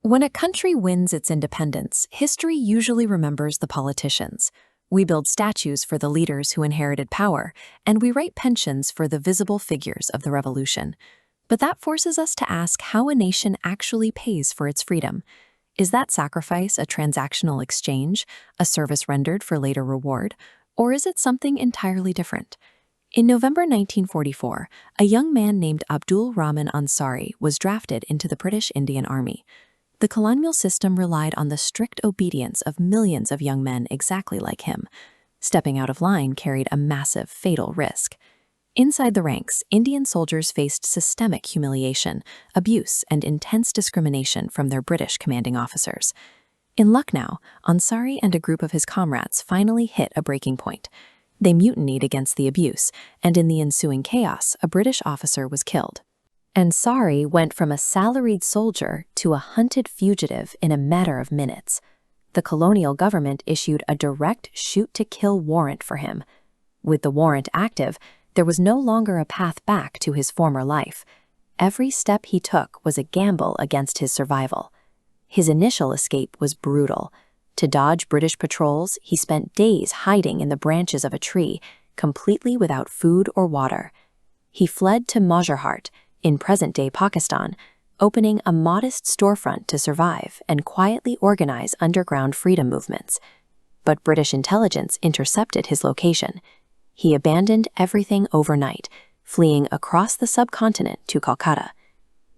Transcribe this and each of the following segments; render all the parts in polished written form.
When a country wins its independence, history usually remembers the politicians. We build statues for the leaders who inherited power, and we write pensions for the visible figures of the revolution. But that forces us to ask how a nation actually pays for its freedom. Is that sacrifice a transactional exchange, a service rendered for later reward, or is it something entirely different? In November 1944, a young man named Abdul Rahman Ansari was drafted into the British Indian Army. The colonial system relied on the strict obedience of millions of young men exactly like him. Stepping out of line carried a massive, fatal risk. Inside the ranks, Indian soldiers faced systemic humiliation, abuse, and intense discrimination from their British commanding officers. In Lucknow, Ansari and a group of his comrades finally hit a breaking point. They mutinied against the abuse, and in the ensuing chaos, a British officer was killed. Ansari went from a salaried soldier to a hunted fugitive in a matter of minutes. The colonial government issued a direct shoot-to-kill warrant for him. With the warrant active, there was no longer a path back to his former life. Every step he took was a gamble against his survival. His initial escape was brutal. To dodge British patrols, he spent days hiding in the branches of a tree, completely without food or water. He fled to Mazharhat, in present-day Pakistan, opening a modest storefront to survive and quietly organize underground freedom movements. But British intelligence intercepted his location. He abandoned everything overnight, fleeing across the subcontinent to Calcutta.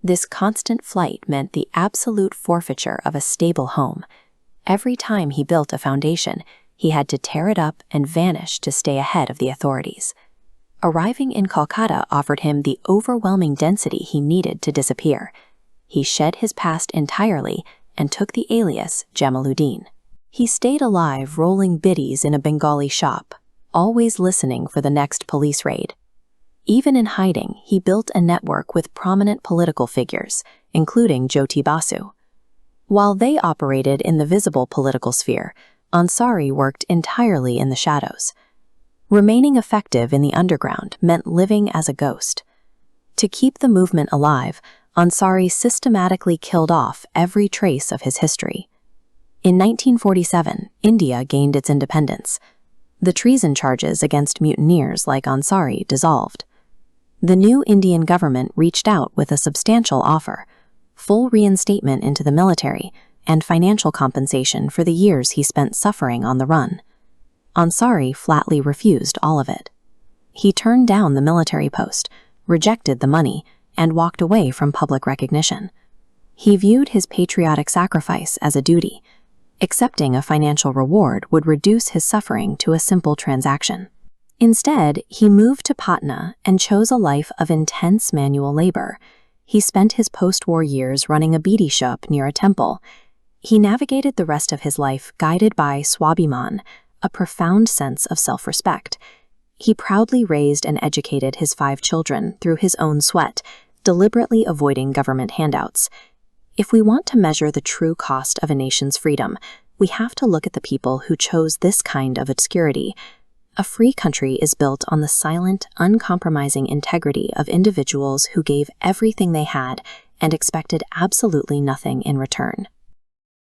This constant flight meant the absolute forfeiture of a stable home. Every time he built a foundation, he had to tear it up and vanish to stay ahead of the authorities. Arriving in Calcutta offered him the overwhelming density he needed to disappear. He shed his past entirely and took the alias Jamaluddin. He stayed alive rolling biddies in a Bengali shop, always listening for the next police raid. Even in hiding, he built a network with prominent political figures, including Jyoti Basu. While they operated in the visible political sphere, Ansari worked entirely in the shadows. Remaining effective in the underground meant living as a ghost. To keep the movement alive, Ansari systematically killed off every trace of his history. In 1947, India gained its independence. The treason charges against mutineers like Ansari dissolved. The new Indian government reached out with a substantial offer: full reinstatement into the military, and financial compensation for the years he spent suffering on the run. Ansari flatly refused all of it. He turned down the military post, rejected the money, and walked away from public recognition. He viewed his patriotic sacrifice as a duty. Accepting a financial reward would reduce his suffering to a simple transaction. Instead, he moved to Patna and chose a life of intense manual labor. He spent his post-war years running a beedi shop near a temple. He navigated the rest of his life guided by Swabhiman, a profound sense of self-respect. He proudly raised and educated his 5 children through his own sweat, deliberately avoiding government handouts. If we want to measure the true cost of a nation's freedom, we have to look at the people who chose this kind of obscurity. A free country is built on the silent, uncompromising integrity of individuals who gave everything they had and expected absolutely nothing in return.